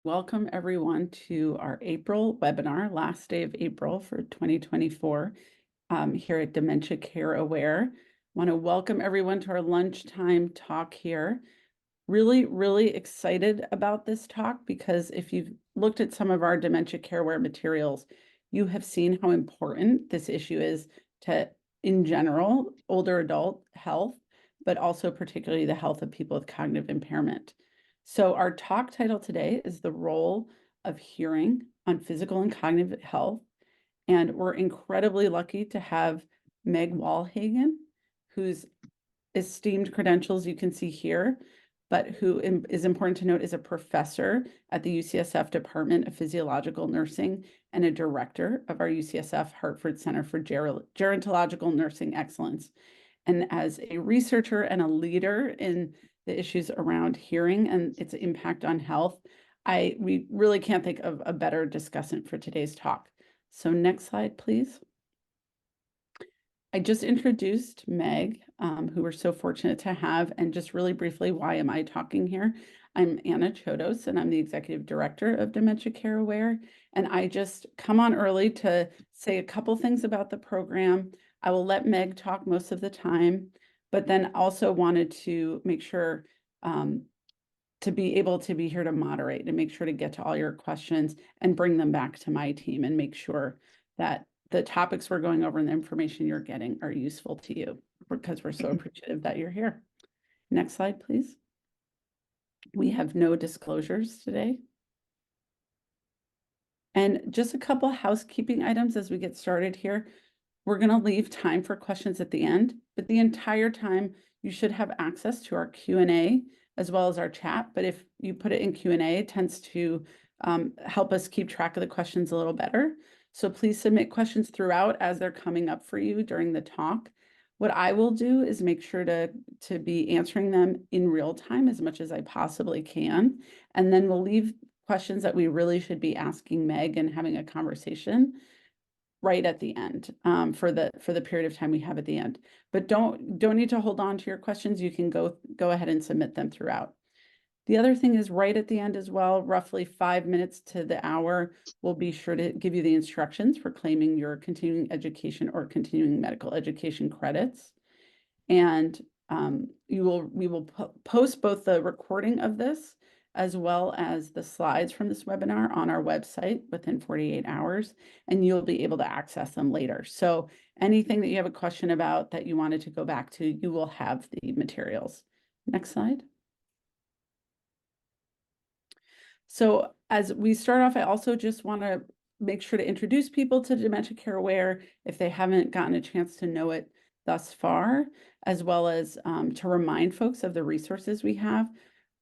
Welcome everyone to our April webinar, last day of April for 2024, here at Dementia Care Aware. Want to welcome everyone to our lunchtime talk here. Really excited about this talk because if you've looked at some of our Dementia Care Aware materials, you have seen how important this issue is to, in general, older adult health, but also particularly the health of people with cognitive impairment. So our talk title today is the role of hearing on physical and cognitive health. And we're incredibly lucky to have Meg Wallhagen, whose esteemed credentials you can see here, but who is important to note is a professor at the UCSF Department of Physiological Nursing and a director of our UCSF Hartford Center for Gerontological Nursing Excellence. And as a researcher and a leader in the issues around hearing and its impact on health, we really can't think of a better discussant for today's talk. So next slide, please. I just introduced Meg, who we're so fortunate to have, and just really briefly, why am I talking here? I'm Anna Chodos, and I'm the Executive Director of Dementia Care Aware, and I just come on early to say a couple things about the program. I will let Meg talk most of the time, but then also wanted to make sure to be able to be here to moderate and make sure to get to all your questions and bring them back to my team and make sure that the topics we're going over and the information you're getting are useful to you, because we're so appreciative that you're here. Next slide, please. We have no disclosures today. And just a couple housekeeping items as we get started here. We're going to leave time for questions at the end, but the entire time you should have access to our Q&A as well as our chat. But if you put it in Q&A, it tends to help us keep track of the questions a little better. So please submit questions throughout as they're coming up for you during the talk. What I will do is make sure to be answering them in real time as much as I possibly can. And then we'll leave questions that we really should be asking Meg and having a conversation right at the end for the period of time we have at the end. But don't need to hold on to your questions. You can go ahead and submit them throughout. The other thing is right at the end as well, roughly 5 minutes to the hour, we'll be sure to give you the instructions for claiming your continuing education or continuing medical education credits. And we will post both the recording of this as well as the slides from this webinar on our website within 48 hours, and you'll be able to access them later. So anything that you have a question about that you wanted to go back to, you will have the materials. Next slide. So as we start off, I also just want to make sure to introduce people to Dementia Care Aware if they haven't gotten a chance to know it thus far, as well as to remind folks of the resources we have.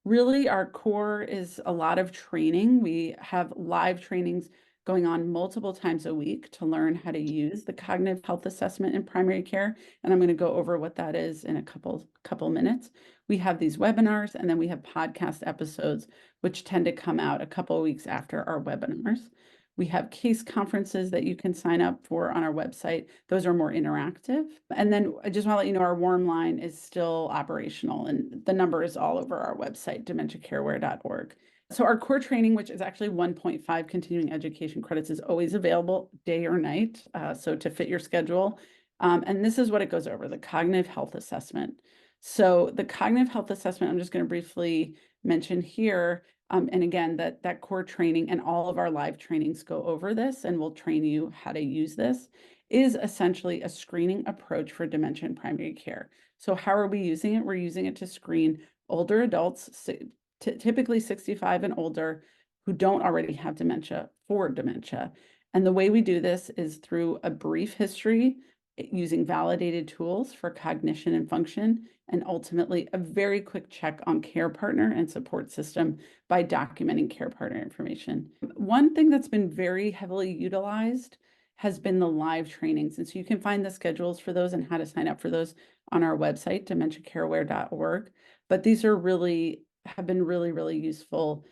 Really, our core is a lot of training. We have live trainings going on multiple times a week to learn how to use the cognitive health assessment in primary care. And I'm going to go over what that is in a couple minutes. We have these webinars, and then we have podcast episodes, which tend to come out a couple of weeks after our webinars. We have case conferences that you can sign up for on our website. Those are more interactive. And then I just want to let you know our warm line is still operational, and the number is all over our website, dementiacareaware.org. So our core training, which is actually 1.5 continuing education credits, is always available day or night, so to fit your schedule. And this is what it goes over, the cognitive health assessment. So the cognitive health assessment, I'm just going to briefly mention here. And again, that core training and all of our live trainings go over this, and we'll train you how to use this, is essentially a screening approach for dementia in primary care. So how are we using it? We're using it to screen older adults, typically 65 and older, who don't already have dementia for dementia. And the way we do this is through a brief history using validated tools for cognition and function, and ultimately a very quick check on care partner and support system by documenting care partner information. One thing that's been very heavily utilized has been the live trainings. And so you can find the schedules for those and how to sign up for those on our website, dementiacareaware.org. But these are have been really useful,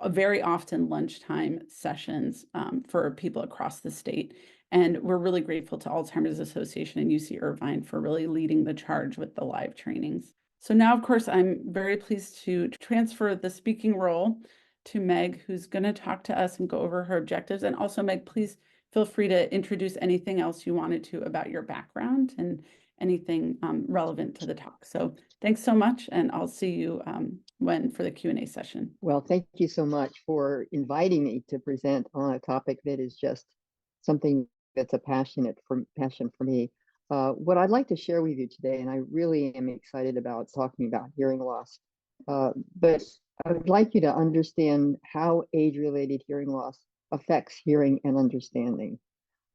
very often lunchtime sessions for people across the state. And we're really grateful to Alzheimer's Association and UC Irvine for really leading the charge with the live trainings. So now, of course, I'm very pleased to transfer the speaking role to Meg, who's going to talk to us and go over her objectives. And also, Meg, please feel free to introduce anything else you wanted to about your background and anything relevant to the talk. So thanks so much, and I'll see you for the Q&A session. Well, thank you so much for inviting me to present on a topic that is just something that's a passion for me. What I'd like to share with you today, and I really am excited about talking about hearing loss, but I would like you to understand how age-related hearing loss affects hearing and understanding.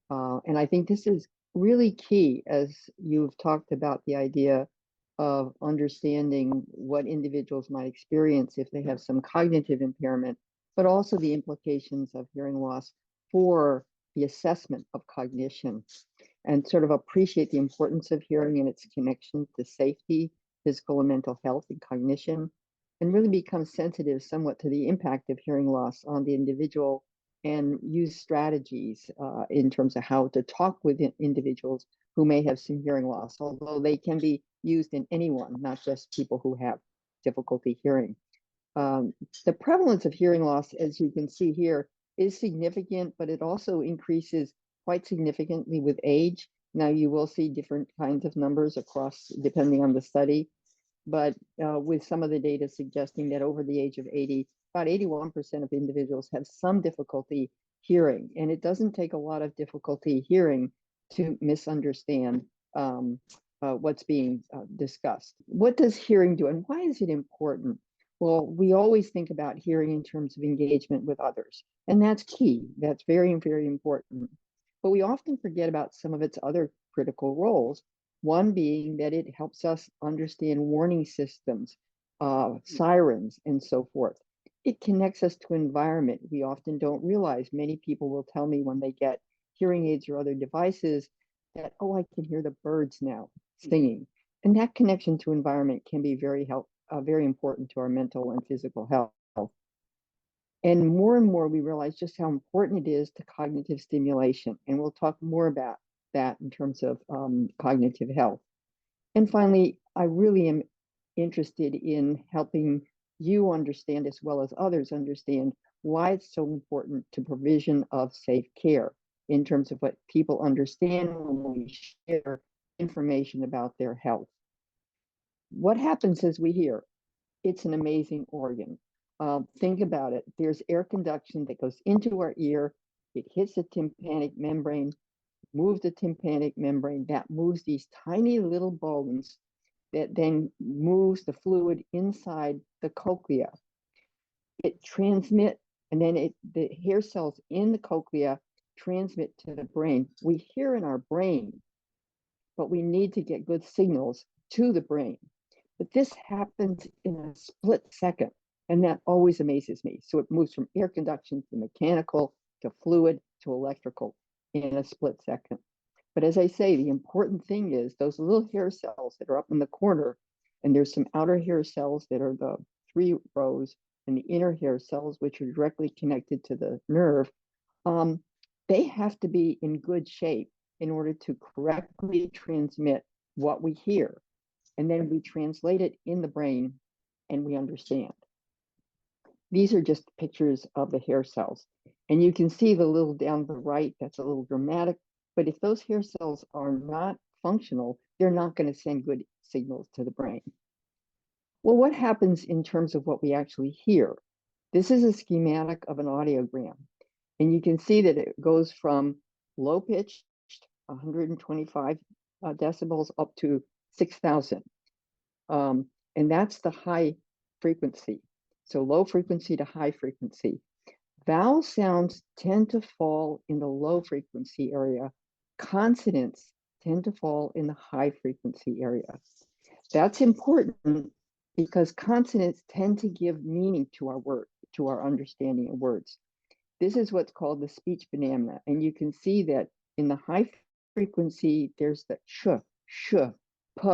And I think this is really key as you've talked about the idea of understanding what individuals might experience if they have some cognitive impairment, but also the implications of hearing loss for the assessment of cognition, and sort of appreciate the importance of hearing and its connection to safety, physical and mental health, and cognition, and really become sensitive somewhat to the impact of hearing loss on the individual, and use strategies in terms of how to talk with individuals who may have some hearing loss, although they can be used in anyone, not just people who have difficulty hearing. The prevalence of hearing loss, as you can see here, is significant, but it also increases quite significantly with age. Now, you will see different kinds of numbers across, depending on the study, but with some of the data suggesting that over the age of 80, about 81% of individuals have some difficulty hearing, and it doesn't take a lot of difficulty hearing to misunderstand what's being discussed. What does hearing do, and why is it important? Well, we always think about hearing in terms of engagement with others, and that's key. That's very, very important. But we often forget about some of its other critical roles, one being that it helps us understand warning systems, sirens, and so forth. It connects us to environment. We often don't realize. Many people will tell me when they get hearing aids or other devices that, oh, I can hear the birds now singing. And that connection to environment can be very important to our mental and physical health. And more we realize just how important it is to cognitive stimulation. And we'll talk more about that in terms of cognitive health. And finally, I really am interested in helping you understand, as well as others understand, why it's so important to provision of safe care in terms of what people understand when we share information about their health. What happens as we hear? It's an amazing organ. Think about it. There's air conduction that goes into our ear. It hits the tympanic membrane, moves the tympanic membrane. That moves these tiny little bones that then moves the fluid inside the cochlea. It transmits, and then the hair cells in the cochlea transmit to the brain. We hear in our brain, but we need to get good signals to the brain. But this happens in a split second, and that always amazes me. So it moves from air conduction to mechanical to fluid to electrical in a split second. But as I say, the important thing is those little hair cells that are up in the corner, and there's some outer hair cells that are the 3 rows, and the inner hair cells, which are directly connected to the nerve, they have to be in good shape in order to correctly transmit what we hear. And then we translate it in the brain and we understand. These are just pictures of the hair cells. And you can see the little down the right, that's a little dramatic, but if those hair cells are not functional, they're not going to send good signals to the brain. Well, what happens in terms of what we actually hear? This is a schematic of an audiogram. And you can see that it goes from low pitched, 125 decibels, up to 6,000. And that's the high frequency. So low frequency to high frequency. Vowel sounds tend to fall in the low frequency area. Consonants tend to fall in the high frequency area. That's important because consonants tend to give meaning to our word, to our understanding of words. This is what's called the speech banana. And you can see that in the high frequency, there's the sh, p,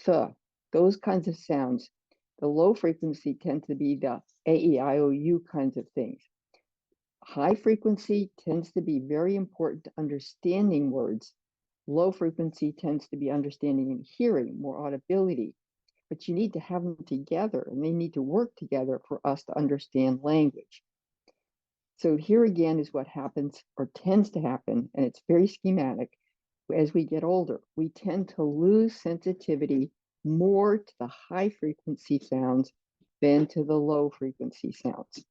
th, those kinds of sounds. The low frequency tend to be the a, e, I, o, u kinds of things. High frequency tends to be very important to understanding words. Low frequency tends to be understanding and hearing, more audibility. but you need to have them together, and they need to work together for us to understand language. So here again is what happens or tends to happen, and it's very schematic. As we get older, we tend to lose sensitivity more to the high frequency sounds than to the low frequency sounds.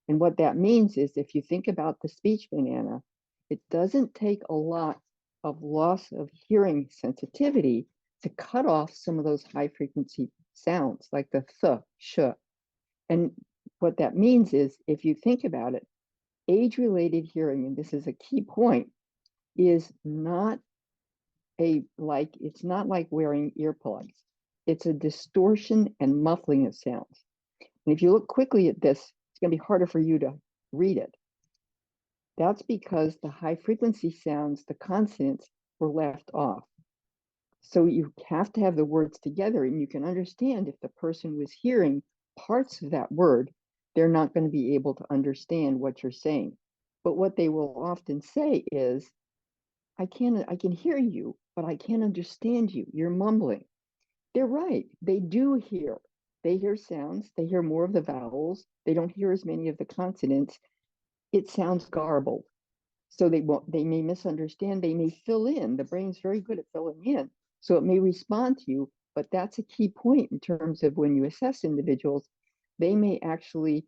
And what that means is if you think about the speech banana, it doesn't take a lot of loss of hearing sensitivity to cut off some of those high frequency sounds like the th, sh. And what that means is if you think about it, age-related hearing, and this is a key point, is not it's not like wearing earplugs. It's a distortion and muffling of sounds. And if you look quickly at this, it's going to be harder for you to read it. That's because the high frequency sounds, the consonants, were left off. So you have to have the words together, and you can understand if the person was hearing parts of that word, they're not going to be able to understand what you're saying. But what they will often say is, I can hear you, but I can't understand you. You're mumbling. They're right. They do hear. They hear sounds. They hear more of the vowels. They don't hear as many of the consonants. It sounds garbled. So they may misunderstand. They may fill in. The brain's very good at filling in. So it may respond to you, but that's a key point in terms of when you assess individuals, they may actually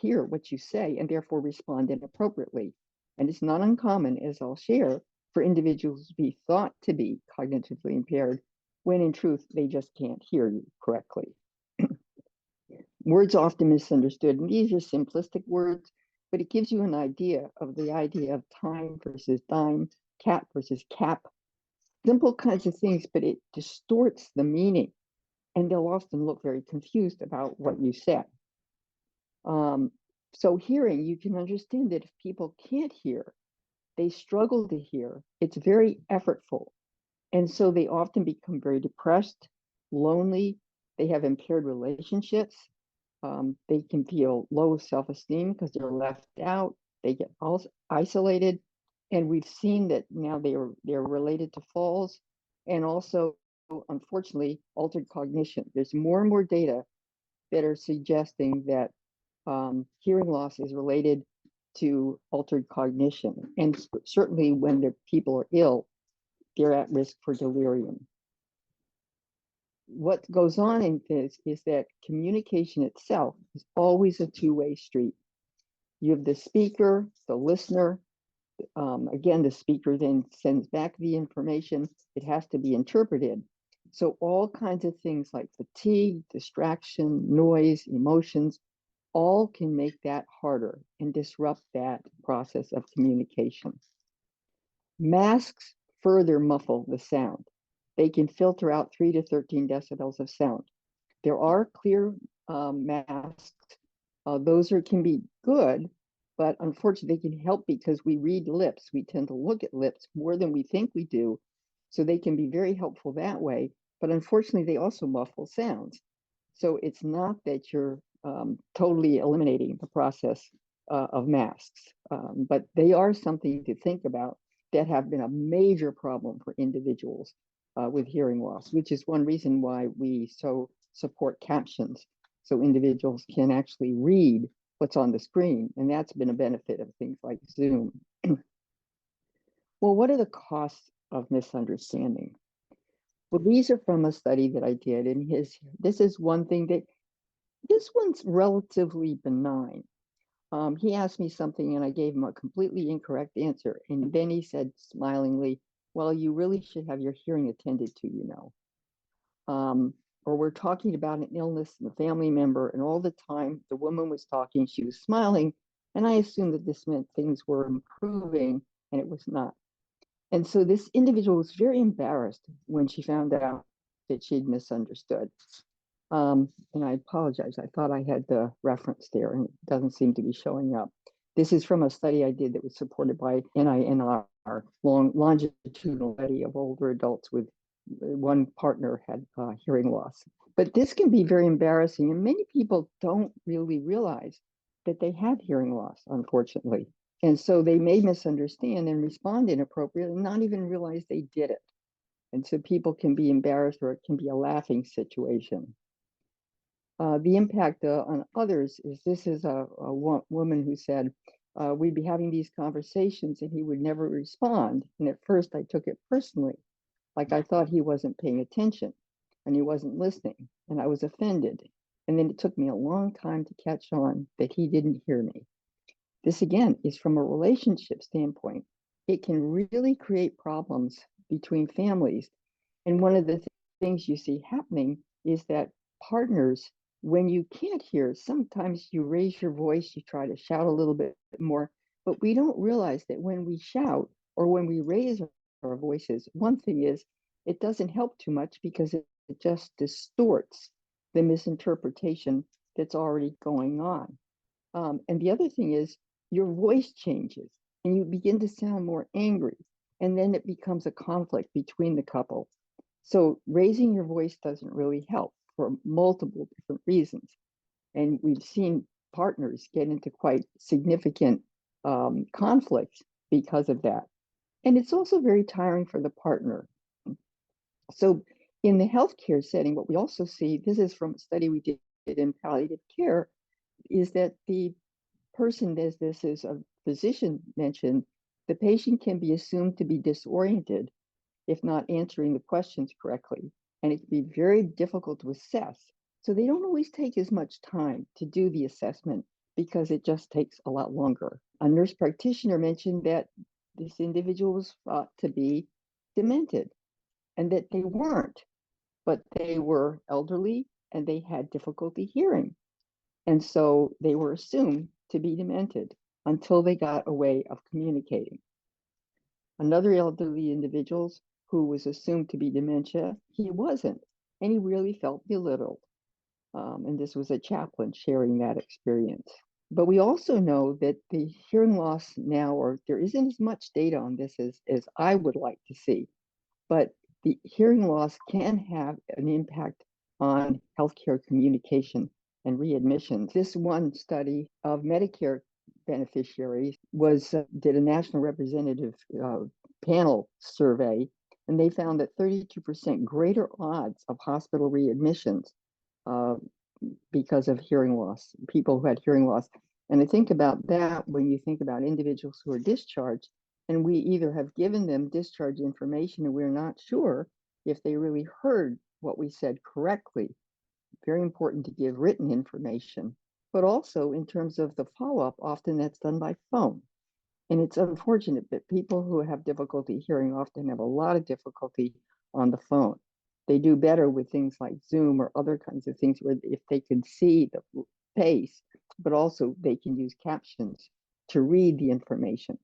hear what you say and therefore respond inappropriately. And it's not uncommon, as I'll share, for individuals to be thought to be cognitively impaired when in truth they just can't hear you correctly. Words often misunderstood, and these are simplistic words, but it gives you an idea of the idea of time versus dime, cat versus cap, simple kinds of things, but it distorts the meaning, and they'll often look very confused about what you said. So hearing, you can understand that if people can't hear, they struggle to hear, it's very effortful. And so they often become very depressed, lonely, they have impaired relationships, they can feel low self-esteem because they're left out, they get isolated, and we've seen that now they're related to falls, and also, unfortunately, altered cognition. There's more and more data that are suggesting that hearing loss is related to altered cognition. And certainly when the people are ill, they're at risk for delirium. What goes on in this is that communication itself is always a two-way street. You have the speaker, the listener. Again, the speaker then sends back the information. It has to be interpreted. So all kinds of things like fatigue, distraction, noise, emotions, all can make that harder and disrupt that process of communication. Masks further muffle the sound. They can filter out 3 to 13 decibels of sound. There are clear masks. Those can be good, but unfortunately they can help because we read lips. We tend to look at lips more than we think we do. So they can be very helpful that way, but unfortunately they also muffle sounds. So it's not that you're totally eliminating the process of masks, but they are something to think about that have been a major problem for individuals with hearing loss, which is one reason why we so support captions, so individuals can actually read what's on the screen, and that's been a benefit of things like Zoom. Well, what are the costs of misunderstanding? Well, these are from a study that I did, and this is one thing that this one's relatively benign. He asked me something and I gave him a completely incorrect answer. And then he said smilingly, well, you really should have your hearing attended to, you know. Or we're talking about an illness in a family member, and all the time the woman was talking, she was smiling, and I assumed that this meant things were improving, and it was not. And so this individual was very embarrassed when she found out that she'd misunderstood. And I apologize. I thought I had the reference there and it doesn't seem to be showing up. This is from a study I did that was supported by NINR, longitudinal study of older adults with one partner had hearing loss. But this can be very embarrassing, and many people don't really realize that they have hearing loss, unfortunately. And so they may misunderstand and respond inappropriately and not even realize they did it. And so people can be embarrassed, or it can be a laughing situation. The impact on others is, this is a woman who said, we'd be having these conversations and he would never respond. And at first I took it personally, like I thought he wasn't paying attention and he wasn't listening, and I was offended. And then it took me a long time to catch on that he didn't hear me. This again is from a relationship standpoint. It can really create problems between families. And one of the things you see happening is that partners, when you can't hear, sometimes you raise your voice, you try to shout a little bit more, but we don't realize that when we shout or when we raise our voices, one thing is it doesn't help too much because it just distorts the misinterpretation that's already going on. And the other thing is your voice changes and you begin to sound more angry, and then it becomes a conflict between the couple. So raising your voice doesn't really help for multiple different reasons. And we've seen partners get into quite significant conflicts because of that. And it's also very tiring for the partner. So in the healthcare setting, what we also see, this is from a study we did in palliative care, is that the person, as this is a physician mentioned, the patient can be assumed to be disoriented if not answering the questions correctly, and it can be very difficult to assess. So they don't always take as much time to do the assessment because it just takes a lot longer. A nurse practitioner mentioned that this individual was thought to be demented and that they weren't, but they were elderly and they had difficulty hearing. And so they were assumed to be demented until they got a way of communicating. Another elderly individual who was assumed to be dementia, he wasn't, and he really felt belittled. And this was a chaplain sharing that experience. But we also know that the hearing loss now, or there isn't as much data on this as I would like to see, but the hearing loss can have an impact on healthcare communication and readmissions. This one study of Medicare beneficiaries did a national representative panel survey, and they found that 32% greater odds of hospital readmissions because of hearing loss, people who had hearing loss. And I think about that when you think about individuals who are discharged, and we either have given them discharge information and we're not sure if they really heard what we said correctly. Very important to give written information, but also in terms of the follow-up, often that's done by phone. And it's unfortunate that people who have difficulty hearing often have a lot of difficulty on the phone. They do better with things like Zoom or other kinds of things where if they can see the face, but also they can use captions to read the information.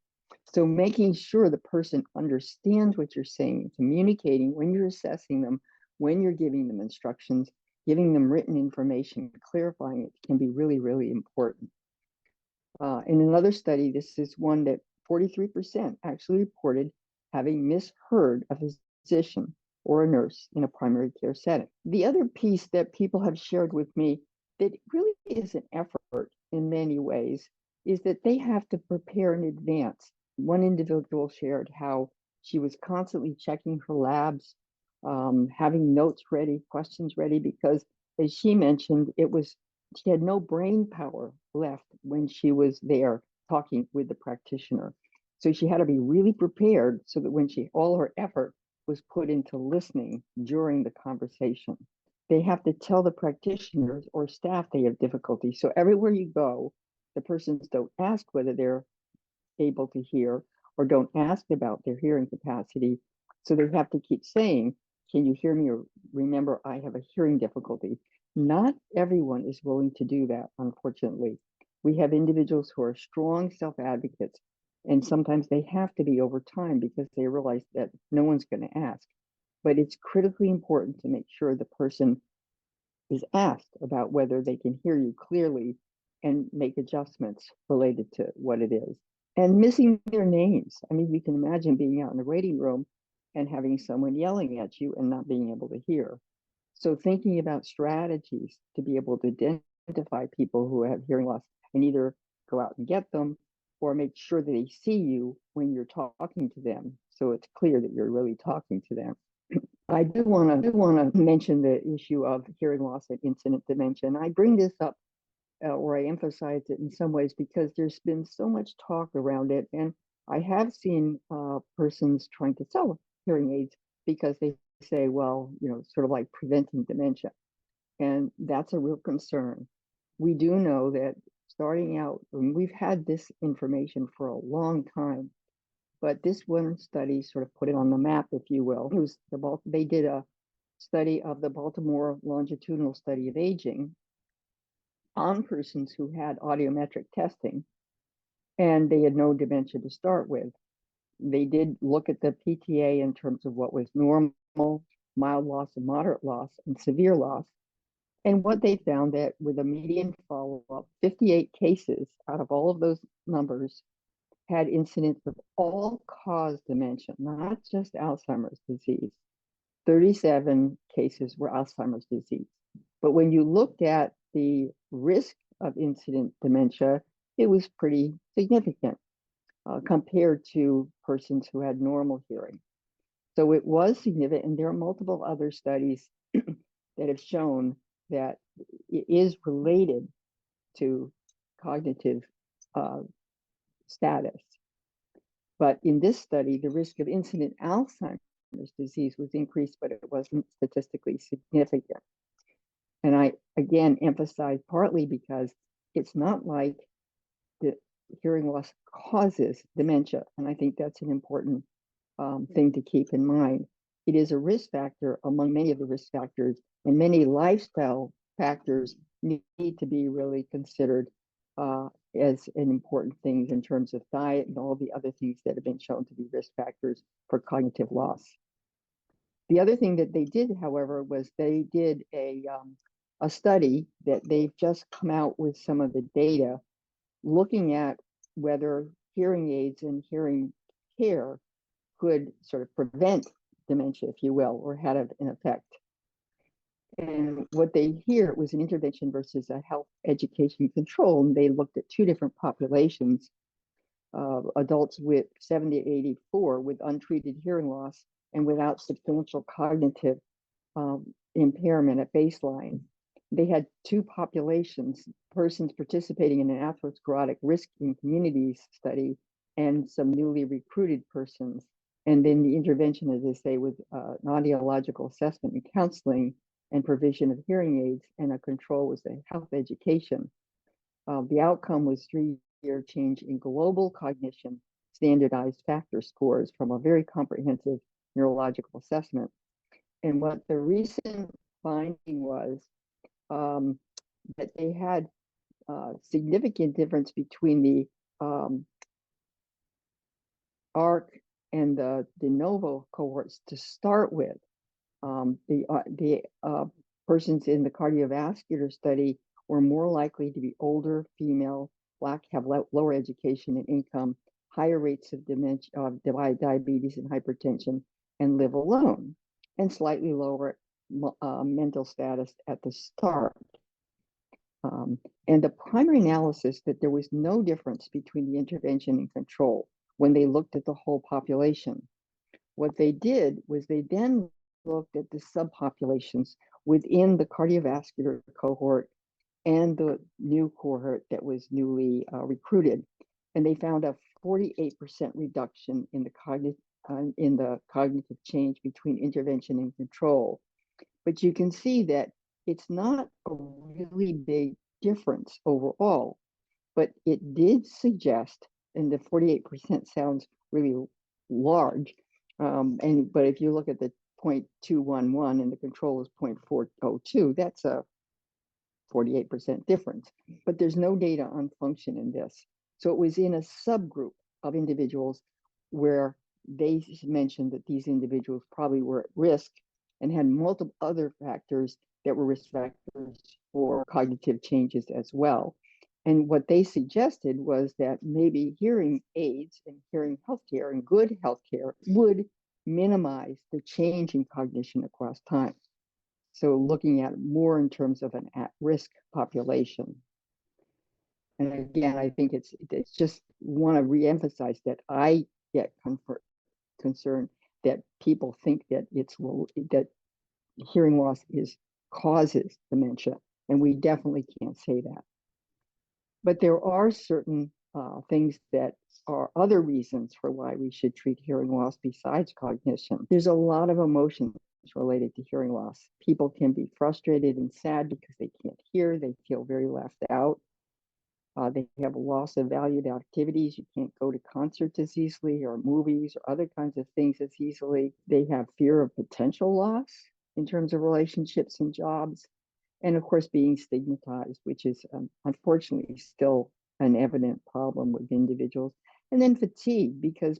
So making sure the person understands what you're saying, communicating when you're assessing them, when you're giving them instructions, giving them written information, clarifying it can be really, really important. In another study, this is one that 43% actually reported having misheard a physician or a nurse in a primary care setting. The other piece that people have shared with me that really is an effort in many ways is that they have to prepare in advance. One individual shared how she was constantly checking her labs, having notes ready, questions ready, because as she mentioned, she had no brain power left when she was there talking with the practitioner. So she had to be really prepared so that when all her effort was put into listening during the conversation. They have to tell the practitioners or staff they have difficulty. So everywhere you go, the persons don't ask whether they're able to hear or don't ask about their hearing capacity. So they have to keep saying, can you hear me? Or remember, I have a hearing difficulty. Not everyone is willing to do that, unfortunately. We have individuals who are strong self-advocates, and sometimes they have to be over time because they realize that no one's going to ask. But it's critically important to make sure the person is asked about whether they can hear you clearly and make adjustments related to what it is. And missing their names. I mean, you can imagine being out in the waiting room and having someone yelling at you and not being able to hear. So thinking about strategies to be able to identify people who have hearing loss and either go out and get them or make sure that they see you when you're talking to them, so it's clear that you're really talking to them. I do want to mention the issue of hearing loss and incident dementia. And I bring this up or I emphasize it in some ways because there's been so much talk around it. And I have seen persons trying to sell hearing aids because they say, well, sort of like preventing dementia. And that's a real concern. We do know that starting out, and we've had this information for a long time, but this one study sort of put it on the map, if you will. It was they did a study of the Baltimore longitudinal study of aging on persons who had audiometric testing, and they had no dementia to start with. They did look at the PTA in terms of what was normal, mild loss, and moderate loss, and severe loss. And what they found that with a median follow-up, 58 cases out of all of those numbers had incidents of all-cause dementia, not just Alzheimer's disease. 37 cases were Alzheimer's disease. But when you looked at the risk of incident dementia, it was pretty significant compared to persons who had normal hearing. So it was significant, and there are multiple other studies that have shown that it is related to cognitive status. But in this study, the risk of incident Alzheimer's disease was increased, but it wasn't statistically significant. And I, again, emphasize partly because it's not like the hearing loss causes dementia. And I think that's an important thing to keep in mind. It is a risk factor among many of the risk factors, and many lifestyle factors need to be really considered as an important thing in terms of diet and all the other things that have been shown to be risk factors for cognitive loss. The other thing that they did, however, was they did a study that they've just come out with some of the data looking at whether hearing aids and hearing care could sort of prevent dementia, if you will, or had an effect. And what they hear was an intervention versus a health education control. And they looked at two different populations, adults with 70 to 84 with untreated hearing loss and without substantial cognitive impairment at baseline. They had two populations, persons participating in an atherosclerotic risk in communities study and some newly recruited persons. And then the intervention, as I say, with an audiological assessment and counseling and provision of hearing aids, and a control was the health education. The outcome was 3-year change in global cognition standardized factor scores from a very comprehensive neurological assessment. And what the recent finding was that they had significant difference between the ARC and the de novo cohorts to start with. The persons in the cardiovascular study were more likely to be older, female, Black, have lower education and income, higher rates of dementia, diabetes and hypertension, and live alone, and slightly lower mental status at the start. And the primary analysis that there was no difference between the intervention and control when they looked at the whole population. What they did was they then looked at the subpopulations within the cardiovascular cohort and the new cohort that was newly recruited. And they found a 48% reduction in the cognitive change between intervention and control. But you can see that it's not a really big difference overall, but it did suggest, and the 48% sounds really large, but if you look at the 0.211 and the control is 0.402, that's a 48% difference. But there's no data on function in this. So it was in a subgroup of individuals where they mentioned that these individuals probably were at risk and had multiple other factors that were risk factors for cognitive changes as well. And what they suggested was that maybe hearing aids and hearing healthcare and good healthcare would minimize the change in cognition across time. So looking at more in terms of an at-risk population. And again, I think it's just want to reemphasize that I get concerned that people think that that hearing loss causes dementia, and we definitely can't say that. But there are certain things that are other reasons for why we should treat hearing loss besides cognition. There's a lot of emotions related to hearing loss. People can be frustrated and sad because they can't hear, they feel very left out. They have a loss of valued activities. You can't go to concerts as easily or movies or other kinds of things as easily. They have fear of potential loss in terms of relationships and jobs. And of course, being stigmatized, which is unfortunately still an evident problem with individuals. And then fatigue, because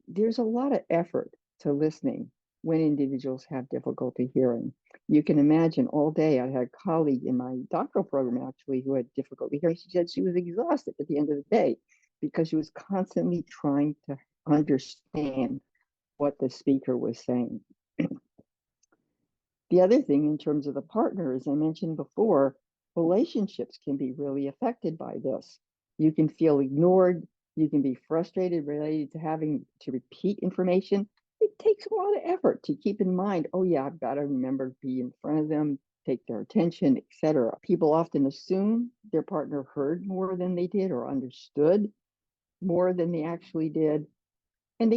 there's a lot of effort to listening when individuals have difficulty hearing. You can imagine all day. I had a colleague in my doctoral program actually who had difficulty hearing. She said she was exhausted at the end of the day because she was constantly trying to understand what the speaker was saying. The other thing in terms of the partner, as I mentioned before, relationships can be really affected by this. You can feel ignored. You can be frustrated related to having to repeat information. It takes a lot of effort to keep in mind, oh yeah, I've got to remember to be in front of them, take their attention, etc. People often assume their partner heard more than they did or understood more than they actually did. And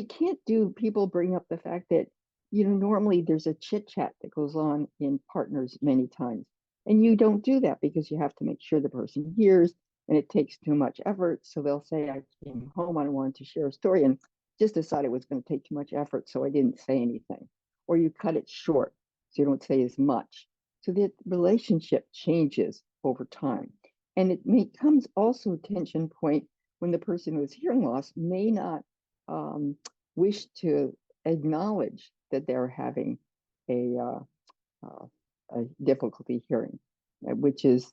people bring up the fact that, normally there's a chit chat that goes on in partners many times. And you don't do that because you have to make sure the person hears, and it takes too much effort. So they'll say, I came home, I wanted to share a story, and just decided it was going to take too much effort, so I didn't say anything. Or you cut it short, so you don't say as much. So the relationship changes over time. And it becomes also a tension point when the person who has hearing loss may not wish to acknowledge that they're having a difficulty hearing, which is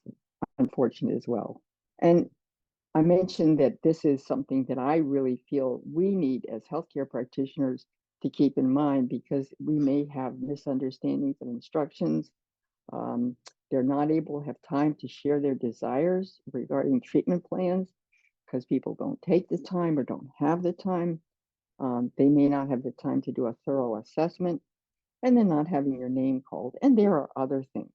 unfortunate as well. And I mentioned that this is something that I really feel we need as healthcare practitioners to keep in mind, because we may have misunderstandings of instructions. They're not able to have time to share their desires regarding treatment plans because people don't take the time or don't have the time. They may not have the time to do a thorough assessment, and then not having your name called. And there are other things,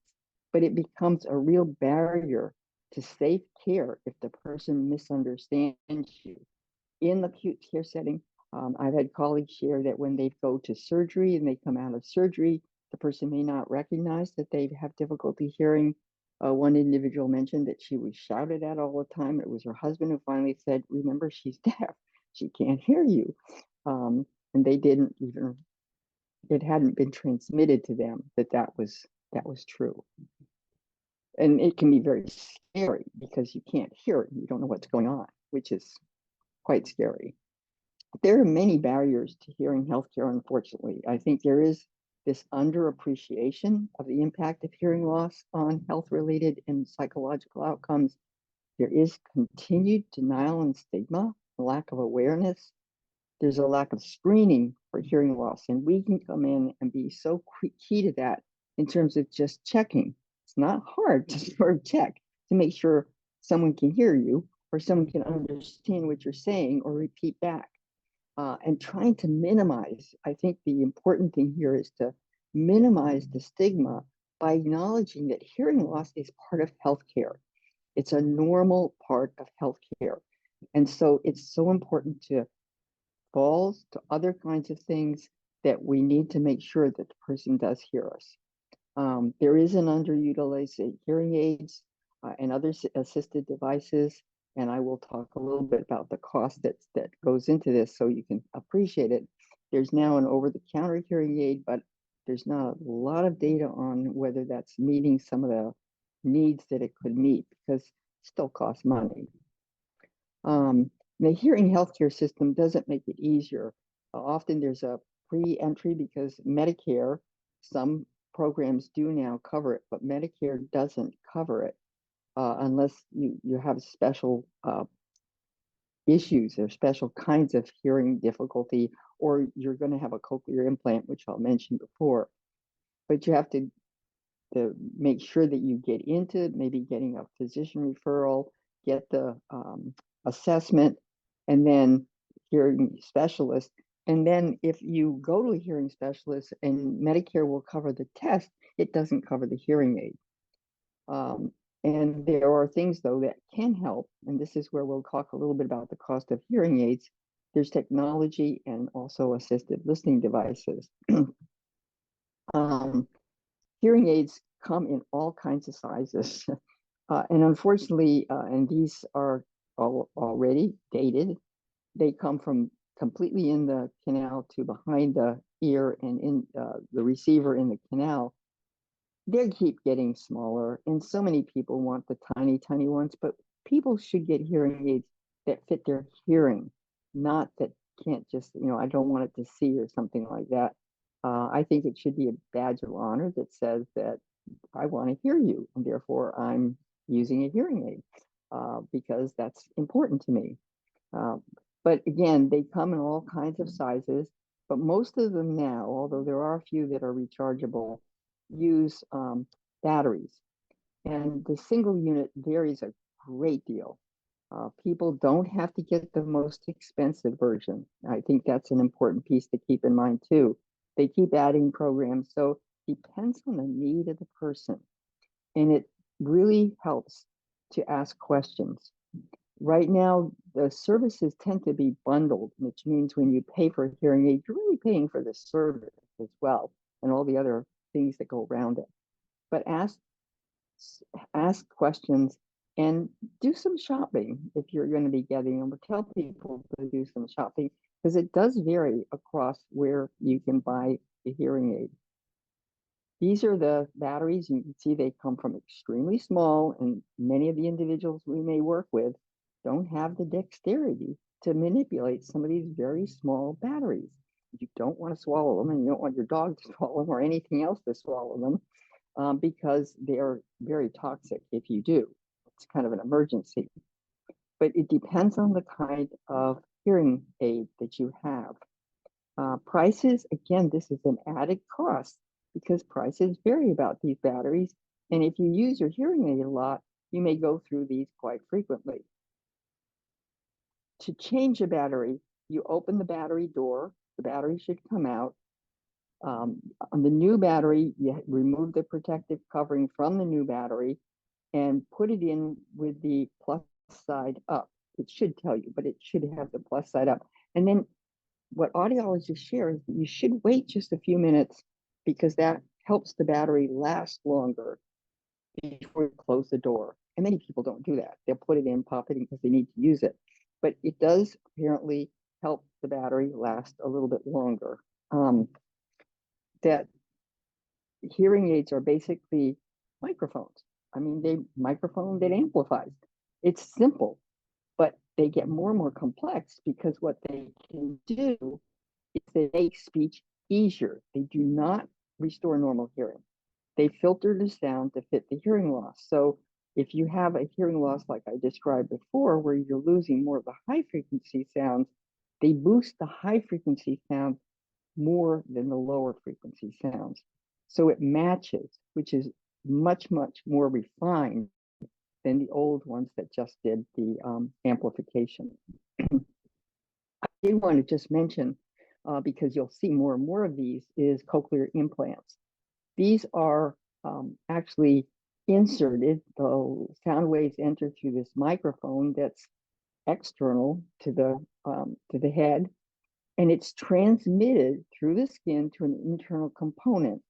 but it becomes a real barrier to safe care if the person misunderstands you. In the acute care setting, I've had colleagues share that when they go to surgery and they come out of surgery, the person may not recognize that they have difficulty hearing. One individual mentioned that she was shouted at all the time. It was her husband who finally said, remember, she's deaf. She can't hear you. And they didn't even, it hadn't been transmitted to them that was true. And it can be very scary because you can't hear it and you don't know what's going on, which is quite scary. There are many barriers to hearing healthcare, unfortunately. I think there is this underappreciation of the impact of hearing loss on health-related and psychological outcomes. There is continued denial and stigma, a lack of awareness. There's a lack of screening for hearing loss, and we can come in and be so key to that in terms of just checking. It's not hard to sort of check to make sure someone can hear you or someone can understand what you're saying or repeat back. And trying to minimize, I think the important thing here is to minimize the stigma by acknowledging that hearing loss is part of healthcare. It's a normal part of healthcare. And so it's so important to falls to other kinds of things that we need to make sure that the person does hear us. There is an underutilized hearing aids and other assisted devices, and I will talk a little bit about the cost that goes into this so you can appreciate it. There's now an over-the-counter hearing aid, but there's not a lot of data on whether that's meeting some of the needs that it could meet, because it still costs money. The hearing healthcare system doesn't make it easier. Often there's a pre-entry because Medicare, some programs do now cover it, but Medicare doesn't cover it unless you have special issues or special kinds of hearing difficulty, or you're going to have a cochlear implant, which I'll mention before. But you have to make sure that you get into maybe getting a physician referral, get the assessment, and then hearing specialist. And then if you go to a hearing specialist and Medicare will cover the test, it doesn't cover the hearing aid. And there are things, though, that can help. And this is where we'll talk a little bit about the cost of hearing aids. There's technology and also assisted listening devices. Hearing aids come in all kinds of sizes. And unfortunately, and these are already dated, they come from completely in the canal to behind the ear and in the receiver in the canal. They keep getting smaller, and so many people want the tiny, tiny ones, but people should get hearing aids that fit their hearing, not that can't just, I don't want it to see or something like that. I think it should be a badge of honor that says that I want to hear you, and therefore I'm using a hearing aid because that's important to me. Uh, but again, they come in all kinds of sizes, but most of them now, although there are a few that are rechargeable, use batteries. And the single unit varies a great deal. People don't have to get the most expensive version. I think that's an important piece to keep in mind too. They keep adding programs, so it depends on the need of the person. And it really helps to ask questions. Right now, the services tend to be bundled, which means when you pay for a hearing aid, you're really paying for the service as well and all the other things that go around it. But ask questions and do some shopping if you're going to be getting them, or tell people to do some shopping because it does vary across where you can buy a hearing aid. These are the batteries. You can see they come from extremely small, and many of the individuals we may work with don't have the dexterity to manipulate some of these very small batteries. You don't want to swallow them, and you don't want your dog to swallow them or anything else to swallow them because they're very toxic if you do. It's kind of an emergency. But it depends on the kind of hearing aid that you have. Prices, again, this is an added cost because prices vary about these batteries. And if you use your hearing aid a lot, you may go through these quite frequently. To change a battery, you open the battery door, the battery should come out. On the new battery, you remove the protective covering from the new battery and put it in with the plus side up. It should tell you, but it should have the plus side up. And then what audiologists share is that you should wait just a few minutes because that helps the battery last longer before you close the door. And many people don't do that. They'll put it in, pop it in because they need to use it. But it does apparently help the battery last a little bit longer. That hearing aids are basically microphones. I mean, they microphone that amplifies. It's simple, but they get more and more complex because what they can do is they make speech easier. They do not restore normal hearing. They filter the sound to fit the hearing loss. So if you have a hearing loss like I described before, where you're losing more of the high frequency sounds, they boost the high frequency sounds more than the lower frequency sounds. So it matches, which is much, much more refined than the old ones that just did the amplification. I did want to just mention, because you'll see more and more of these, is cochlear implants. These are actually inserted, the sound waves enter through this microphone that's external to the head, and it's transmitted through the skin to an internal component,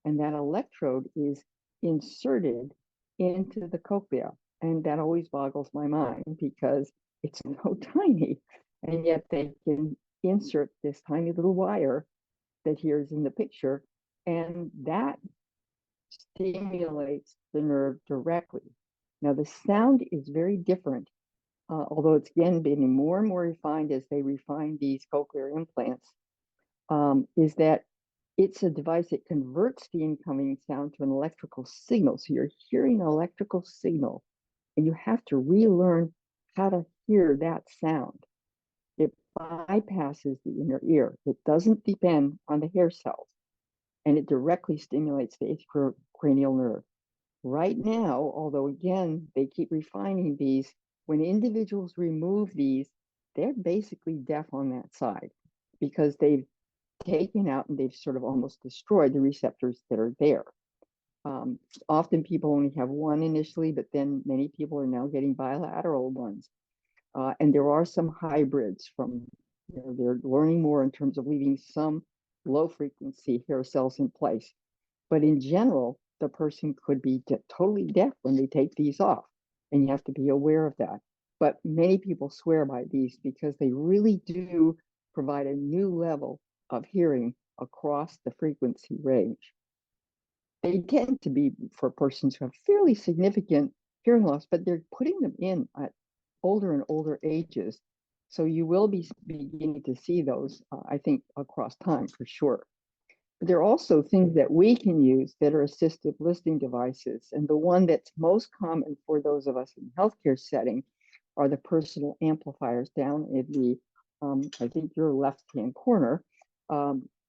and that electrode is inserted into the cochlea. And that always boggles my mind because it's so tiny, and yet they can insert this tiny little wire that here's in the picture, and that stimulates the nerve directly. Now, the sound is very different, although it's again getting more and more refined as they refine these cochlear implants, is that it's a device that converts the incoming sound to an electrical signal. So you're hearing an electrical signal, and you have to relearn how to hear that sound. It bypasses the inner ear. It doesn't depend on the hair cells, and it directly stimulates the cranial nerve. Right now, although again, they keep refining these, when individuals remove these, they're basically deaf on that side. because they've taken out and they've sort of almost destroyed the receptors that are there. Often people only have one initially, but then many people are now getting bilateral ones. And there are some hybrids from, they're learning more in terms of leaving some low frequency hair cells in place. But in general, the person could be totally deaf when they take these off, and you have to be aware of that. But many people swear by these because they really do provide a new level of hearing across the frequency range. They tend to be for persons who have fairly significant hearing loss, but they're putting them in at older and older ages. So you will be beginning to see those, I think, across time for sure. But there are also things that we can use that are assistive listening devices. And the one that's most common for those of us in the healthcare setting are the personal amplifiers down in the, I think your left-hand corner,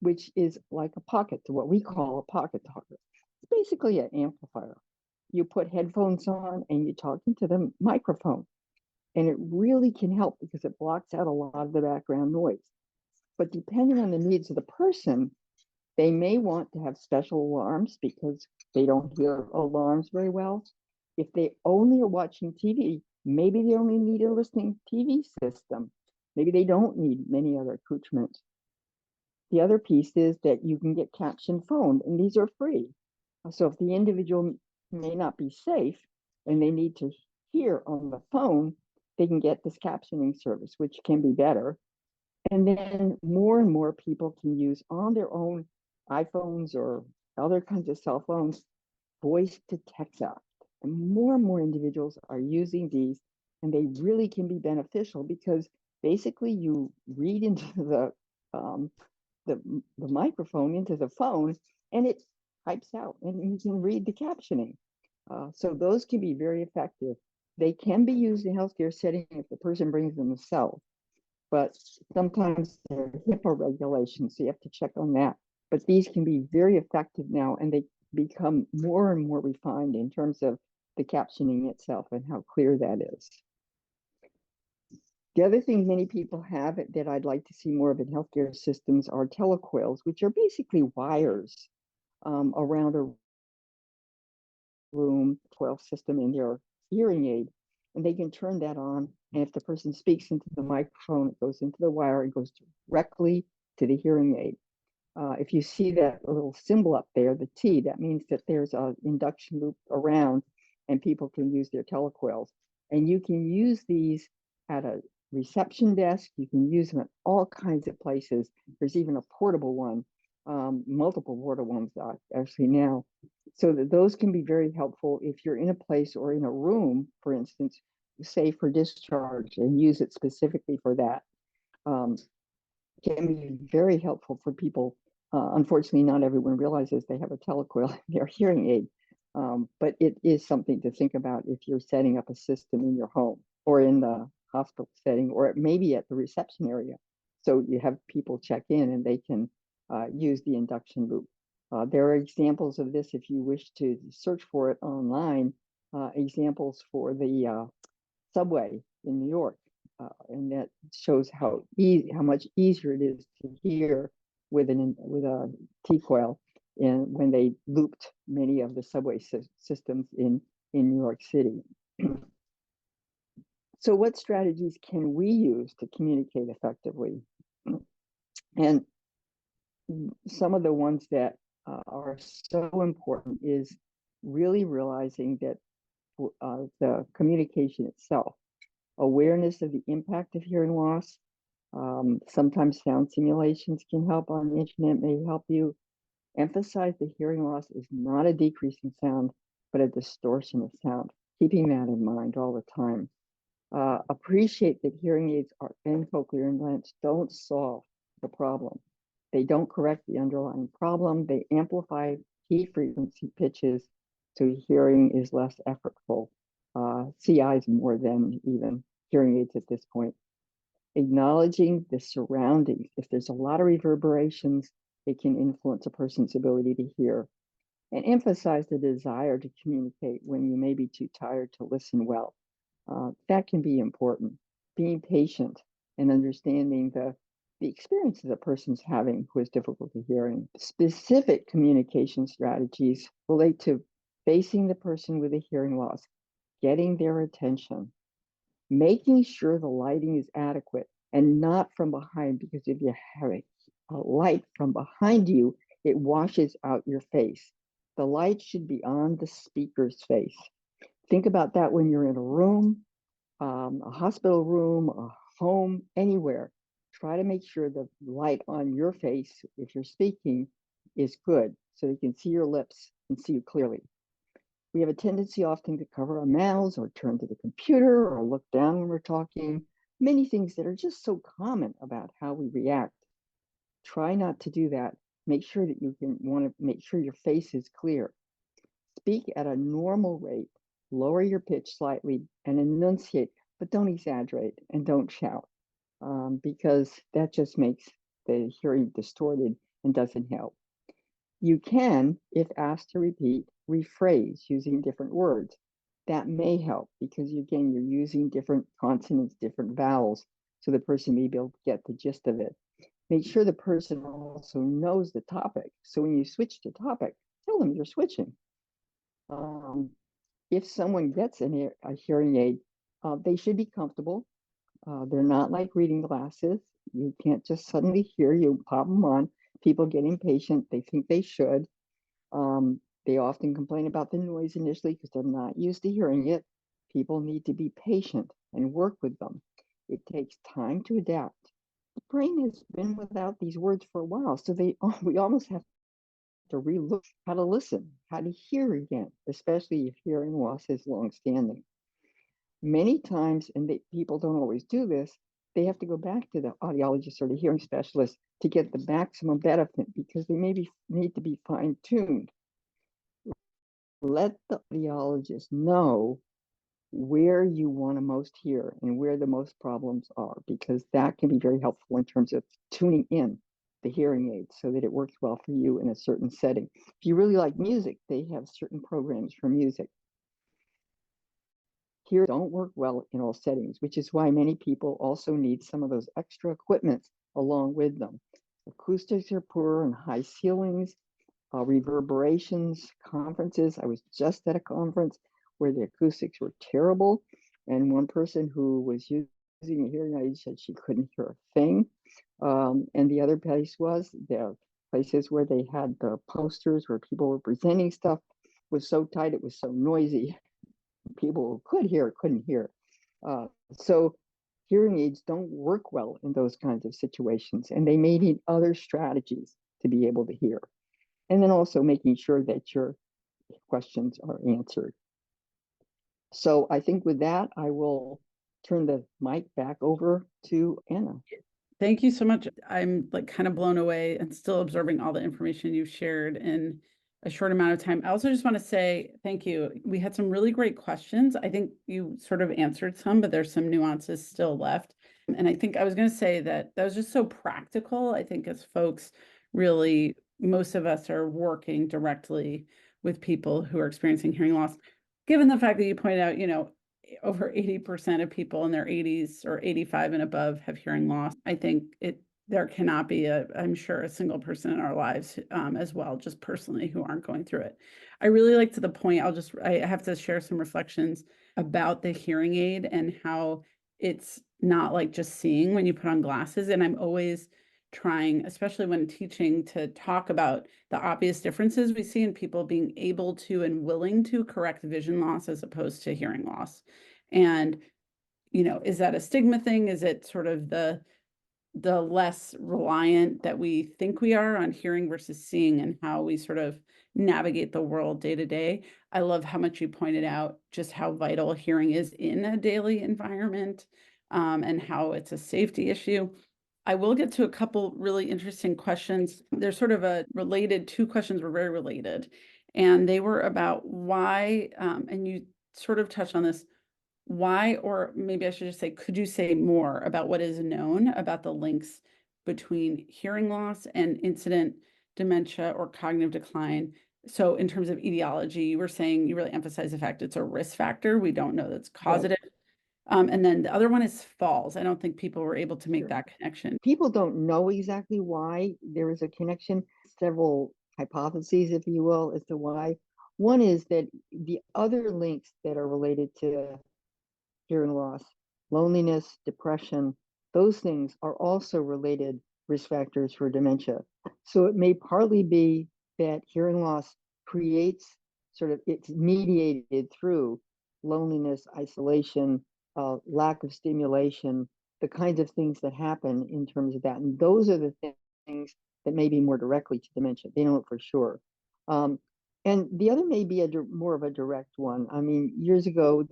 which is like a pocket, to what we call a pocket talker. It's basically an amplifier. You put headphones on and you talk into the microphone. And it really can help because it blocks out a lot of the background noise. But depending on the needs of the person, they may want to have special alarms because they don't hear alarms very well. If they only are watching TV, maybe they only need a listening TV system. Maybe they don't need many other accoutrements. The other piece is that you can get caption phone, and these are free. So if the individual may not be safe and they need to hear on the phone, they can get this captioning service, which can be better. And then more and more people can use on their own iPhones or other kinds of cell phones, voice to text out. And more individuals are using these, and they really can be beneficial because basically you read into the microphone into the phone, and it types out, and you can read the captioning. So those can be very effective. They can be used in healthcare setting if the person brings them themselves, but sometimes there are HIPAA regulations, so you have to check on that. But these can be very effective now, and they become more and more refined in terms of the captioning itself and how clear that is. The other thing many people have that I'd like to see more of in healthcare systems are telecoils, which are basically wires around a room, 12 system in their hearing aid, and they can turn that on. And if the person speaks into the microphone, it goes into the wire, it goes directly to the hearing aid. If you see that little symbol up there, the T, that means that there's an induction loop around and people can use their telecoils. And you can use these at a reception desk. You can use them at all kinds of places. There's even a portable one, multiple portable ones actually now. So that those can be very helpful if you're in a place or in a room, for instance, say for discharge, and use it specifically for that. Can be very helpful for people. Unfortunately, not everyone realizes they have a telecoil in their hearing aid, but it is something to think about if you're setting up a system in your home or in the hospital setting, or maybe at the reception area. So you have people check in and they can use the induction loop. There are examples of this if you wish to search for it online, examples for the subway in New York. And that shows how much easier it is to hear with a T-coil, and when they looped many of the subway systems in New York City. So what strategies can we use to communicate effectively? And some of the ones that are so important is really realizing that the communication itself, awareness of the impact of hearing loss. Sometimes sound simulations can help on the internet, may help you. Emphasize the hearing loss is not a decrease in sound, but a distortion of sound. Keeping that in mind all the time. Appreciate that hearing aids and cochlear implants don't solve the problem. They don't correct the underlying problem. They amplify key frequency pitches, so hearing is less effortful. CIs more than even hearing aids at this point. Acknowledging the surroundings. If there's a lot of reverberations, it can influence a person's ability to hear. And emphasize the desire to communicate when you may be too tired to listen well. That can be important. Being patient and understanding the the experience that a person's having who has difficulty hearing. Specific communication strategies relate to facing the person with a hearing loss, getting their attention, making sure the lighting is adequate and not from behind, because if you have a light from behind you, it washes out your face. The light should be on the speaker's face. Think about that when you're in a room, a hospital room, a home, anywhere. Try to make sure the light on your face, if you're speaking, is good so they can see your lips and see you clearly. We have a tendency often to cover our mouths or turn to the computer or look down when we're talking. Many things that are just so common about how we react. Try not to do that. Make sure that you want to make sure your face is clear. Speak at a normal rate, lower your pitch slightly and enunciate, but don't exaggerate and don't shout, because that just makes the hearing distorted and doesn't help. You can, if asked to repeat, rephrase using different words. That may help because, again, you're using different consonants, different vowels, so the person may be able to get the gist of it. Make sure the person also knows the topic. So when you switch to topic, tell them you're switching. If someone gets a hearing aid, they should be comfortable. They're not like reading glasses. You can't just suddenly hear, you pop them on. People get impatient. They think they should. They often complain about the noise initially because they're not used to hearing it. People need to be patient and work with them. It takes time to adapt. The brain has been without these words for a while, so we almost have to relook how to listen, how to hear again, especially if hearing loss is longstanding. Many times, and people don't always do this, they have to go back to the audiologist or the hearing specialist to get the maximum benefit because they maybe need to be fine-tuned. Let the audiologist know where you want to most hear and where the most problems are, because that can be very helpful in terms of tuning in the hearing aid so that it works well for you in a certain setting. If you really like music, they have certain programs for music. Here don't work well in all settings, which is why many people also need some of those extra equipment along with them. Acoustics are poor and high ceilings, reverberations, conferences. I was just at a conference where the acoustics were terrible, and one person who was using a hearing aid said she couldn't hear a thing. And the other place was the places where they had the posters where people were presenting stuff was so tight, it was so noisy. People who could hear couldn't hear. So hearing aids don't work well in those kinds of situations, and they may need other strategies to be able to hear. And then also making sure that your questions are answered. So I think with that, I will turn the mic back over to Anna. Thank you so much. I'm like kind of blown away and still absorbing all the information you've shared in a short amount of time. I also just want to say thank you. We had some really great questions. I think you sort of answered some, but there's some nuances still left. And I think I was going to say that was just so practical. I think as folks really, most of us are working directly with people who are experiencing hearing loss. Given the fact that you pointed out, over 80% of people in their 80s or 85 and above have hearing loss. I think there cannot be I'm sure a single person in our lives as well, just personally, who aren't going through it. I really like to the point, I have to share some reflections about the hearing aid and how it's not like just seeing when you put on glasses. And I'm always trying, especially when teaching, to talk about the obvious differences we see in people being able to and willing to correct vision loss as opposed to hearing loss. And, is that a stigma thing? Is it sort of the less reliant that we think we are on hearing versus seeing, and how we sort of navigate the world day to day? I love how much you pointed out just how vital hearing is in a daily environment, and how it's a safety issue. I will get to a couple really interesting questions. They're sort of two questions were very related, and they were about why, and you sort of touched on this, why, or maybe I should just say, could you say more about what is known about the links between hearing loss and incident dementia or cognitive decline? So in terms of etiology, you were saying you really emphasize the fact it's a risk factor. We don't know that's causative. And then the other one is falls. I don't think people were able to make Sure. that connection. People don't know exactly why there is a connection. Several hypotheses, if you will, as to why. One is that the other links that are related to hearing loss, loneliness, depression, those things are also related risk factors for dementia. So it may partly be that hearing loss creates sort of, it's mediated through loneliness, isolation, lack of stimulation, the kinds of things that happen in terms of that. And those are the things that may be more directly to dementia. They know it for sure. And the other may be more of a direct one. I mean, years ago,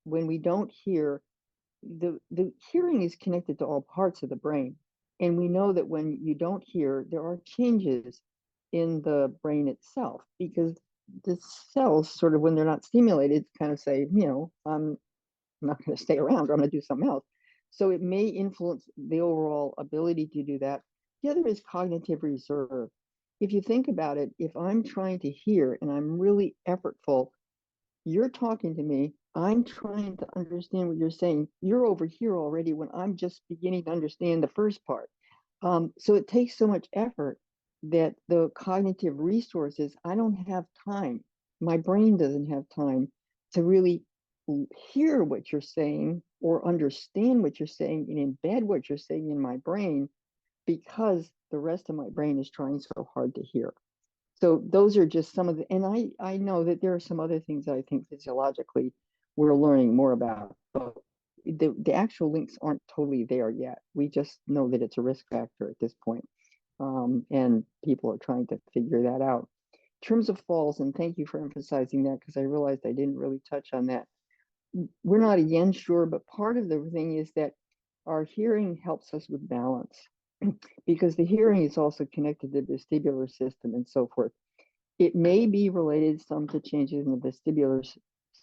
when we don't hear, the hearing is connected to all parts of the brain. And we know that when you don't hear, there are changes in the brain itself, because the cells sort of, when they're not stimulated, kind of say, I'm not going to stay around, or I'm going to do something else. So it may influence the overall ability to do that. The other is cognitive reserve. If you think about it, if I'm trying to hear and I'm really effortful, you're talking to me, I'm trying to understand what you're saying. You're over here already when I'm just beginning to understand the first part. So it takes so much effort that the cognitive resources, I don't have time. My brain doesn't have time to really hear what you're saying or understand what you're saying and embed what you're saying in my brain, because the rest of my brain is trying so hard to hear. So those are just some of the, and I know that there are some other things that I think physiologically we're learning more about, but the actual links aren't totally there yet. We just know that it's a risk factor at this point. And people are trying to figure that out. In terms of falls, and thank you for emphasizing that, because I realized I didn't really touch on that. We're not again sure, but part of the thing is that our hearing helps us with balance, because the hearing is also connected to the vestibular system and so forth. It may be related some to changes in the vestibular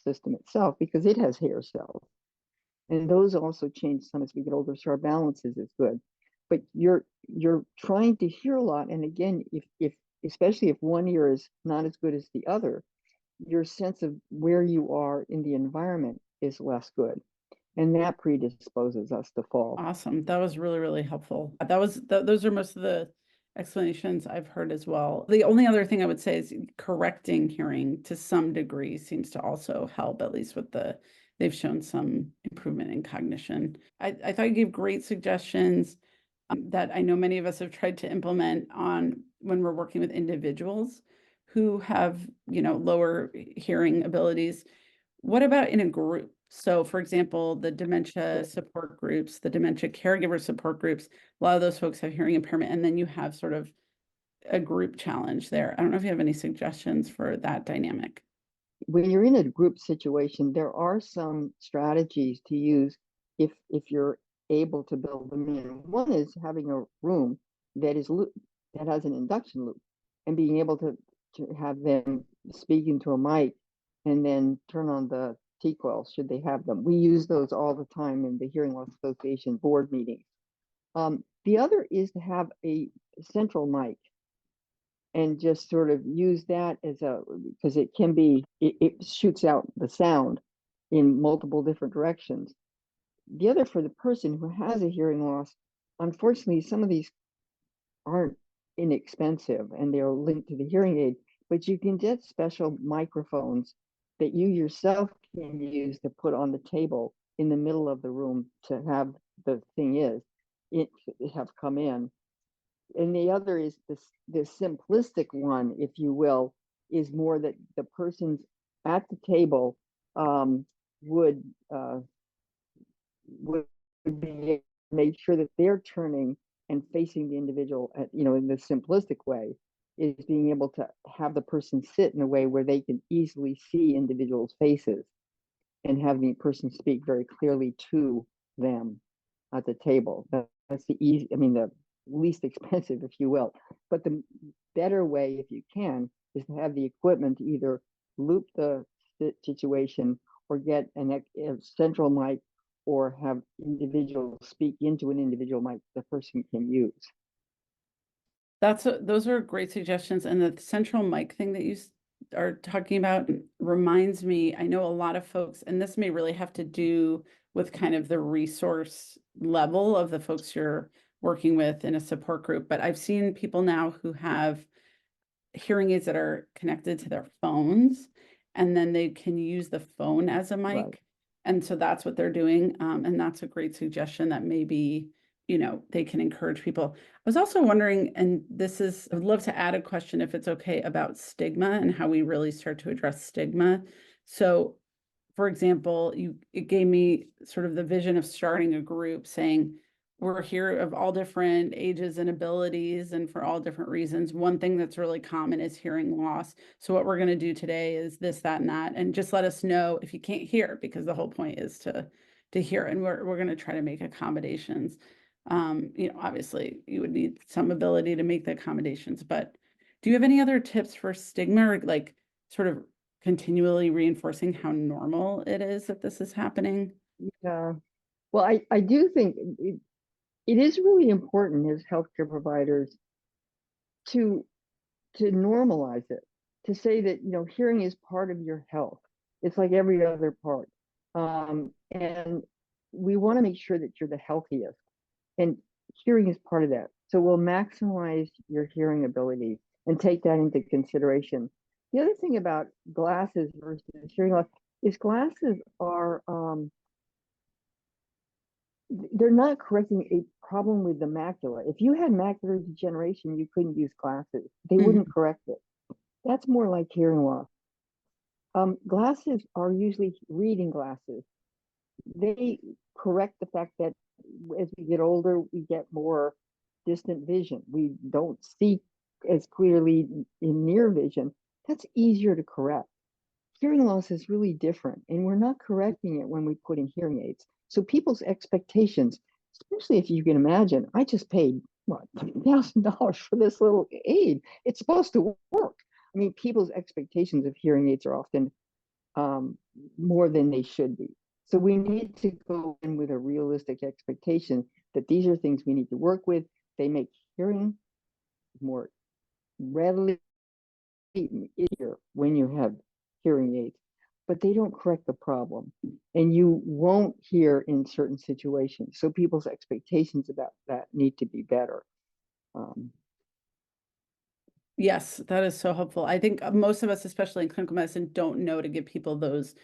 system itself, because it has hair cells, and those also change some as we get older, so our balance is as good. But you're trying to hear a lot, and again, if especially if one ear is not as good as the other, your sense of where you are in the environment is less good, and that predisposes us to fall. Awesome. That was really, really helpful. Those are most of the explanations I've heard as well. The only other thing I would say is correcting hearing to some degree seems to also help, at least with they've shown some improvement in cognition. I thought you gave great suggestions that I know many of us have tried to implement on when we're working with individuals who have, lower hearing abilities. What about in a group? So, for example, the dementia support groups, the dementia caregiver support groups, a lot of those folks have hearing impairment, and then you have sort of a group challenge there. I don't know if you have any suggestions for that dynamic. When you're in a group situation, there are some strategies to use if you're able to build them in. One is having a room that has an induction loop, and being able to have them speak into a mic and then turn on the T-coils should they have them. We use those all the time in the Hearing Loss Association board meetings. The other is to have a central mic and just sort of use that as because it shoots out the sound in multiple different directions. The other, for the person who has a hearing loss, unfortunately, some of these aren't inexpensive and they're linked to the hearing aid, but you can get special microphones that you yourself can use to put on the table in the middle of the room to have the thing have come in. And the other is the simplistic one, if you will, is more that the person's at the table would be make sure that they're turning and facing the individual in the simplistic way, is being able to have the person sit in a way where they can easily see individuals' faces and have the person speak very clearly to them at the table. That's the least expensive, if you will. But the better way, if you can, is to have the equipment to either loop the situation or get a central mic, or have individuals speak into an individual mic the person can use. Those are great suggestions. And the central mic thing that are talking about reminds me, I know a lot of folks, and this may really have to do with kind of the resource level of the folks you're working with in a support group, but I've seen people now who have hearing aids that are connected to their phones, and then they can use the phone as a Right. mic. And so that's what they're doing. And that's a great suggestion that maybe, they can encourage people. I was also wondering, and I would love to add a question if it's okay about stigma and how we really start to address stigma. So, for example, it gave me sort of the vision of starting a group saying, we're here of all different ages and abilities and for all different reasons. One thing that's really common is hearing loss. So what we're going to do today is this, that, and that, and just let us know if you can't hear, because the whole point is to hear, and we're going to try to make accommodations. Obviously you would need some ability to make the accommodations, but do you have any other tips for stigma, or like sort of continually reinforcing how normal it is that this is happening? Yeah. Well, I do think it is really important as healthcare providers to normalize it, to say that, hearing is part of your health. It's like every other part. And we want to make sure that you're the healthiest. And hearing is part of that. So we'll maximize your hearing ability and take that into consideration. The other thing about glasses versus hearing loss is glasses are they're not correcting a problem with the macula. If you had macular degeneration, you couldn't use glasses. They wouldn't correct it. That's more like hearing loss. Glasses are usually reading glasses. They correct the fact that as we get older, we get more distant vision. We don't see as clearly in near vision. That's easier to correct. Hearing loss is really different, and we're not correcting it when we put in hearing aids. So people's expectations, especially if you can imagine, I just paid what, $1,000 for this little aid. It's supposed to work. I mean, people's expectations of hearing aids are often more than they should be. So we need to go in with a realistic expectation that these are things we need to work with. They make hearing more readily easier when you have hearing aids, but they don't correct the problem, and you won't hear in certain situations. So people's expectations about that need to be better. Yes, that is so helpful. I think most of us, especially in clinical medicine, don't know to give people those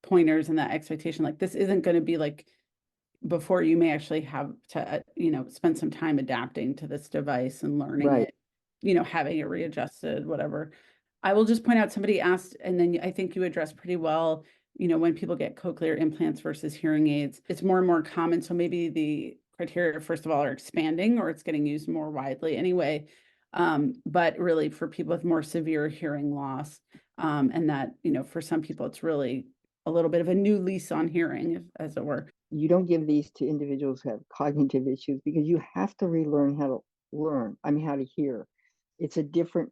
pointers and that expectation. Like, this isn't going to be like before you may actually have to, spend some time adapting to this device and learning Right. it, having it readjusted, whatever. I will just point out, somebody asked, and then I think you addressed pretty well, when people get cochlear implants versus hearing aids, it's more and more common. So maybe the criteria, first of all, are expanding, or it's getting used more widely anyway. But really for people with more severe hearing loss, and that, for some people, it's really a little bit of a new lease on hearing, as it were. You don't give these to individuals who have cognitive issues, because you have to relearn how to how to hear. It's a different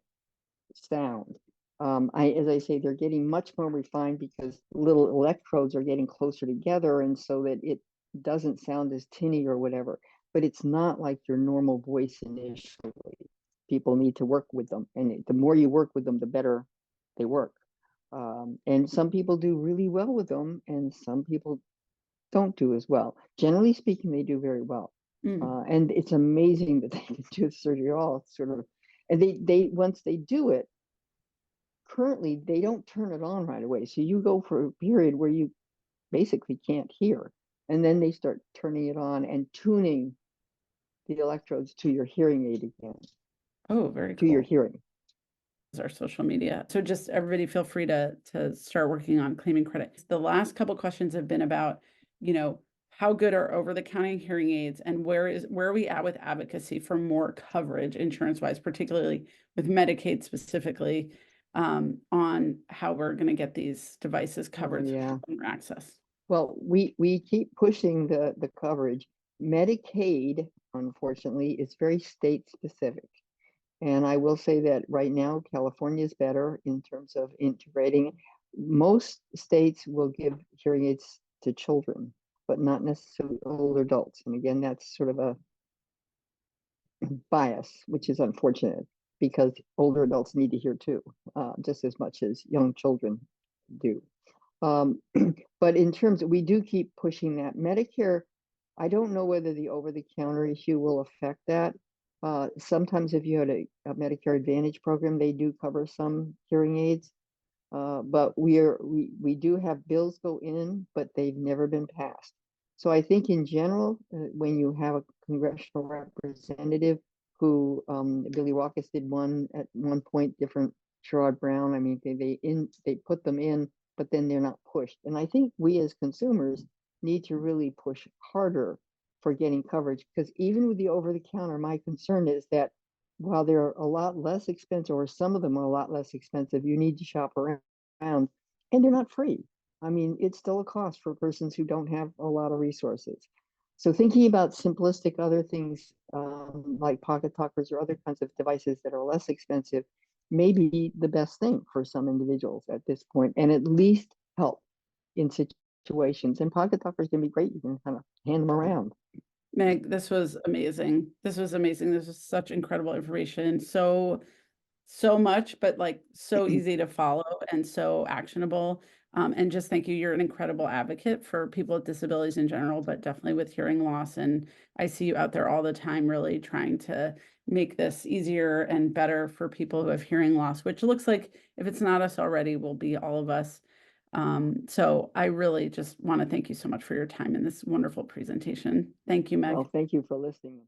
sound. As I say, they're getting much more refined because little electrodes are getting closer together, and so that it doesn't sound as tinny or whatever. But it's not like your normal voice initially. People need to work with them, and the more you work with them, the better they work. And some people do really well with them, and some people don't do as well. Generally speaking, they do very well. And it's amazing that they can do the surgery all sort of, and they once they do it, currently they don't turn it on right away. So you go for a period where you basically can't hear, and then they start turning it on and tuning the electrodes to your hearing aid again. Oh, very to your cool. hearing. Our social media. So just everybody feel free to start working on claiming credit. The last couple questions have been about, how good are over-the-counter hearing aids, and where are we at with advocacy for more coverage insurance-wise, particularly with Medicaid specifically, on how we're going to get these devices covered Yeah. through access. Well, we keep pushing the coverage. Medicaid, unfortunately, is very state specific. And I will say that right now, California is better in terms of integrating. Most states will give hearing aids to children, but not necessarily older adults. And again, that's sort of a bias, which is unfortunate. because older adults need to hear too, just as much as young children do. But in terms of, we do keep pushing that. Medicare, I don't know whether the over-the-counter issue will affect that. Sometimes if you had a Medicare Advantage program, they do cover some hearing aids. But we do have bills go in, but they've never been passed. So I think in general, when you have a congressional representative who, Billy Walkus did one at one point, different Sherrod Brown. I mean, they put them in, but then they're not pushed. And I think we as consumers need to really push harder for getting coverage, because even with the over-the-counter, my concern is that while they're a lot less expensive, or some of them are a lot less expensive, you need to shop around, and they're not free. I mean, it's still a cost for persons who don't have a lot of resources. So thinking about simplistic other things, like pocket talkers or other kinds of devices that are less expensive may be the best thing for some individuals at this point, and at least help in situations. And pocket talkers can be great. You can kind of hand them around. Meg, this was amazing. This was amazing. This was such incredible information. So much, but like so easy to follow and so actionable. And just thank you. You're an incredible advocate for people with disabilities in general, but definitely with hearing loss. And I see you out there all the time, really trying to make this easier and better for people who have hearing loss, which looks like, if it's not us already, will be all of us. So I really just want to thank you so much for your time in this wonderful presentation. Thank you, Meg. Well, thank you for listening.